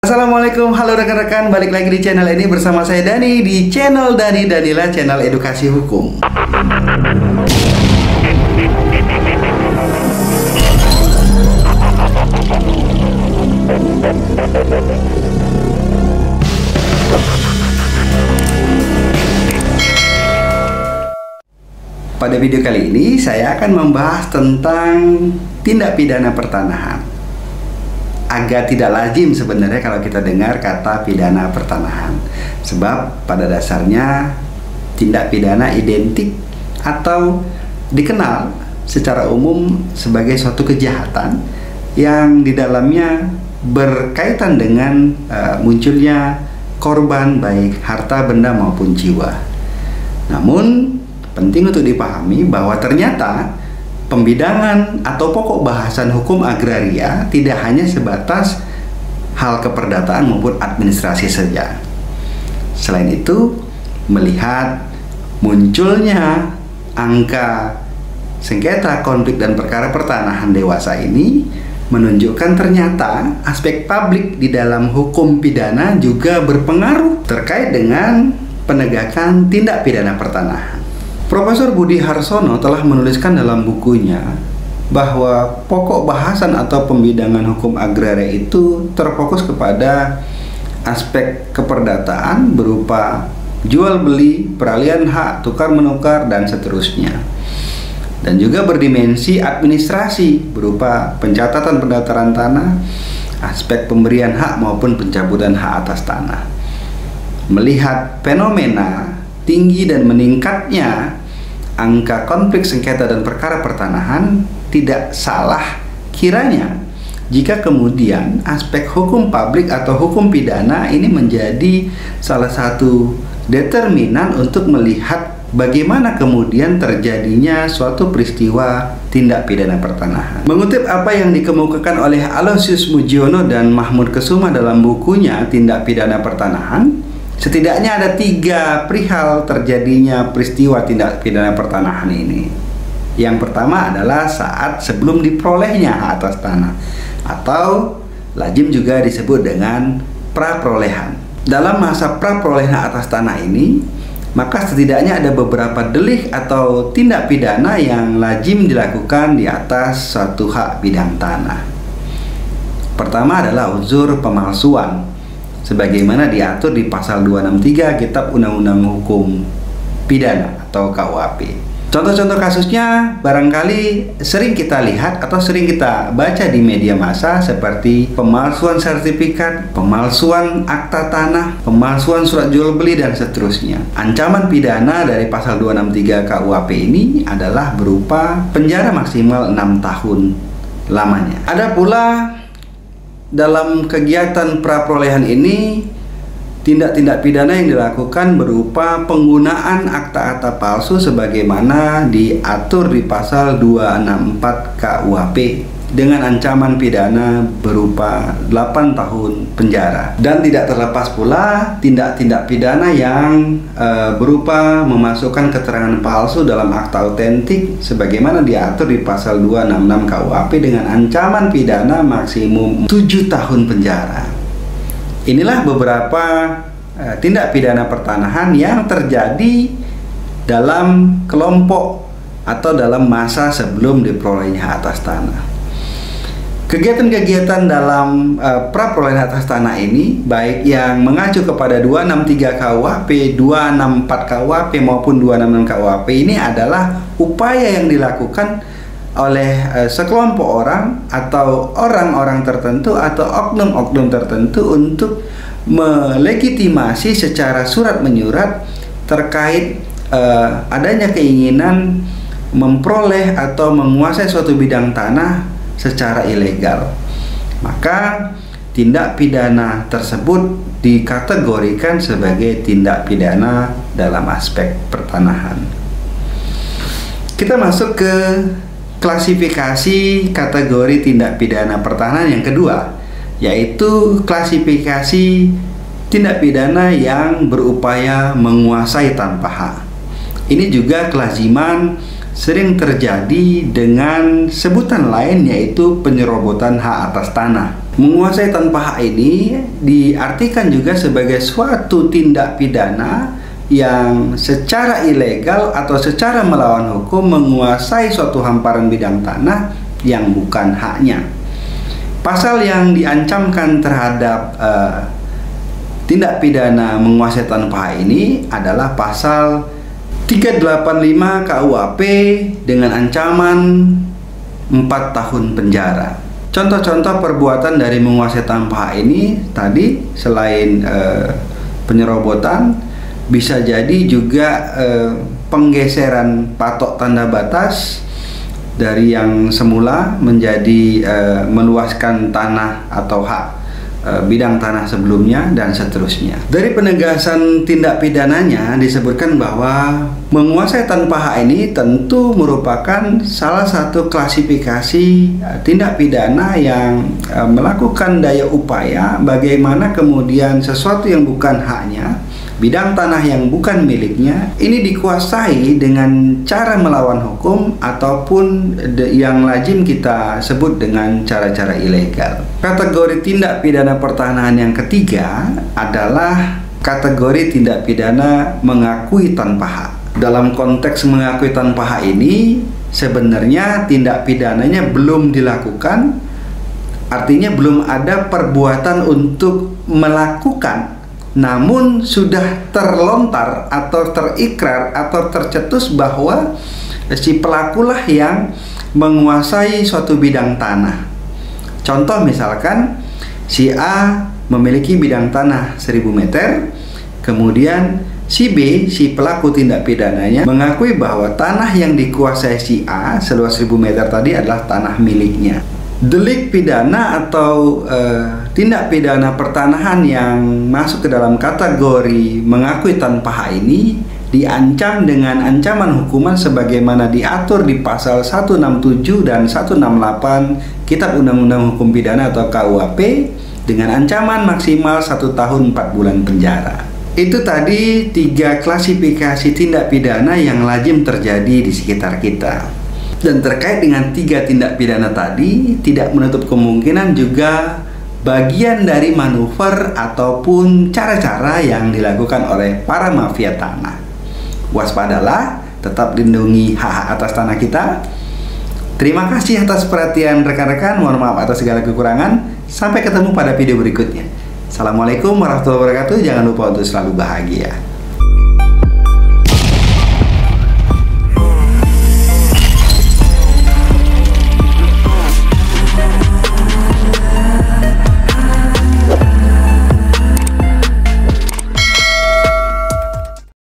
Assalamualaikum, halo rekan-rekan, balik lagi di channel ini bersama saya Dani di channel Dani Danila, channel edukasi hukum. Pada video kali ini saya akan membahas tentang tindak pidana pertanahan. Agak tidak lazim sebenarnya kalau kita dengar kata pidana pertanahan, sebab pada dasarnya tindak pidana identik atau dikenal secara umum sebagai suatu kejahatan yang di dalamnya berkaitan dengan munculnya korban baik harta benda maupun jiwa. Namun penting untuk dipahami bahwa ternyata pembidangan atau pokok bahasan hukum agraria tidak hanya sebatas hal keperdataan maupun administrasi saja. Selain itu, melihat munculnya angka sengketa, konflik, dan perkara pertanahan dewasa ini menunjukkan ternyata aspek publik di dalam hukum pidana juga berpengaruh terkait dengan penegakan tindak pidana pertanahan. Profesor Budi Harsono telah menuliskan dalam bukunya bahwa pokok bahasan atau pembidangan hukum agraria itu terfokus kepada aspek keperdataan berupa jual beli, peralihan hak, tukar menukar, dan seterusnya. Dan juga berdimensi administrasi berupa pencatatan pendaftaran tanah, aspek pemberian hak maupun pencabutan hak atas tanah. Melihat fenomena tinggi dan meningkatnya angka konflik sengketa dan perkara pertanahan, tidak salah kiranya jika kemudian aspek hukum publik atau hukum pidana ini menjadi salah satu determinan untuk melihat bagaimana kemudian terjadinya suatu peristiwa tindak pidana pertanahan. Mengutip apa yang dikemukakan oleh Aloysius Mujiono dan Mahmud Kesuma dalam bukunya Tindak Pidana Pertanahan, setidaknya ada 3 perihal terjadinya peristiwa tindak pidana pertanahan ini. Yang pertama adalah saat sebelum diperolehnya hak atas tanah, atau lazim juga disebut dengan praperolehan. Dalam masa praperolehan hak atas tanah ini, maka setidaknya ada beberapa delik atau tindak pidana yang lazim dilakukan di atas suatu hak bidang tanah. Pertama adalah unsur pemalsuan, sebagaimana diatur di pasal 263 Kitab Undang-Undang Hukum Pidana atau KUHP. Contoh-contoh kasusnya barangkali sering kita lihat atau sering kita baca di media massa, seperti pemalsuan sertifikat, pemalsuan akta tanah, pemalsuan surat jual beli, dan seterusnya. Ancaman pidana dari pasal 263 KUHP ini adalah berupa penjara maksimal 6 tahun lamanya. Ada pula dalam kegiatan praperolehan ini, tindak-tindak pidana yang dilakukan berupa penggunaan akta-akta palsu sebagaimana diatur di pasal 264 KUHP dengan ancaman pidana berupa 8 tahun penjara. Dan tidak terlepas pula tindak-tindak pidana yang berupa memasukkan keterangan palsu dalam akta autentik sebagaimana diatur di pasal 266 KUHP dengan ancaman pidana maksimum 7 tahun penjara. Inilah beberapa tindak pidana pertanahan yang terjadi dalam kelompok atau dalam masa sebelum diperolehnya hak atas tanah. Kegiatan-kegiatan dalam praperolehan atas tanah ini, baik yang mengacu kepada 263 KUHP, 264 KUHP maupun 266 KUHP, ini adalah upaya yang dilakukan oleh sekelompok orang atau orang-orang tertentu atau oknum-oknum tertentu untuk melegitimasi secara surat menyurat terkait adanya keinginan memperoleh atau menguasai suatu bidang tanah secara ilegal. Maka tindak pidana tersebut dikategorikan sebagai tindak pidana dalam aspek pertanahan. Kita masuk ke klasifikasi kategori tindak pidana pertanahan yang kedua, yaitu klasifikasi tindak pidana yang berupaya menguasai tanpa hak. Ini juga kelaziman sering terjadi dengan sebutan lain, yaitu penyerobotan hak atas tanah. Menguasai tanpa hak ini diartikan juga sebagai suatu tindak pidana yang secara ilegal atau secara melawan hukum menguasai suatu hamparan bidang tanah yang bukan haknya. Pasal yang diancamkan terhadap tindak pidana menguasai tanpa hak ini adalah pasal 385 KUHP dengan ancaman 4 tahun penjara. Contoh-contoh perbuatan dari menguasai tanpa hak ini tadi selain penyerobotan, bisa jadi juga penggeseran patok tanda batas dari yang semula menjadi meluaskan tanah atau hak bidang tanah sebelumnya dan seterusnya. Dari penegasan tindak pidananya disebutkan bahwa menguasai tanpa hak ini tentu merupakan salah satu klasifikasi tindak pidana yang melakukan daya upaya bagaimana kemudian sesuatu yang bukan haknya, bidang tanah yang bukan miliknya ini dikuasai dengan cara melawan hukum ataupun yang lazim kita sebut dengan cara-cara ilegal. Kategori tindak pidana pertanahan yang ketiga adalah kategori tindak pidana mengakui tanpa hak. Dalam konteks mengakui tanpa hak ini sebenarnya tindak pidananya belum dilakukan, artinya belum ada perbuatan untuk melakukan, namun sudah terlontar atau terikrar atau tercetus bahwa si pelakulah yang menguasai suatu bidang tanah. Contoh misalkan si A memiliki bidang tanah 1000 meter, kemudian si B, si pelaku tindak pidananya mengakui bahwa tanah yang dikuasai si A seluas 1000 meter tadi adalah tanah miliknya. Delik pidana atau tindak pidana pertanahan yang masuk ke dalam kategori mengakui tanpa hak ini diancam dengan ancaman hukuman sebagaimana diatur di pasal 167 dan 168 Kitab Undang-Undang Hukum Pidana atau KUHP dengan ancaman maksimal 1 tahun 4 bulan penjara. Itu tadi 3 klasifikasi tindak pidana yang lazim terjadi di sekitar kita. Dan terkait dengan 3 tindak pidana tadi, tidak menutup kemungkinan juga bagian dari manuver ataupun cara-cara yang dilakukan oleh para mafia tanah. Waspadalah, tetap lindungi hak-hak atas tanah kita. Terima kasih atas perhatian rekan-rekan, mohon maaf atas segala kekurangan. Sampai ketemu pada video berikutnya. Assalamualaikum warahmatullahi wabarakatuh. Jangan lupa untuk selalu bahagia.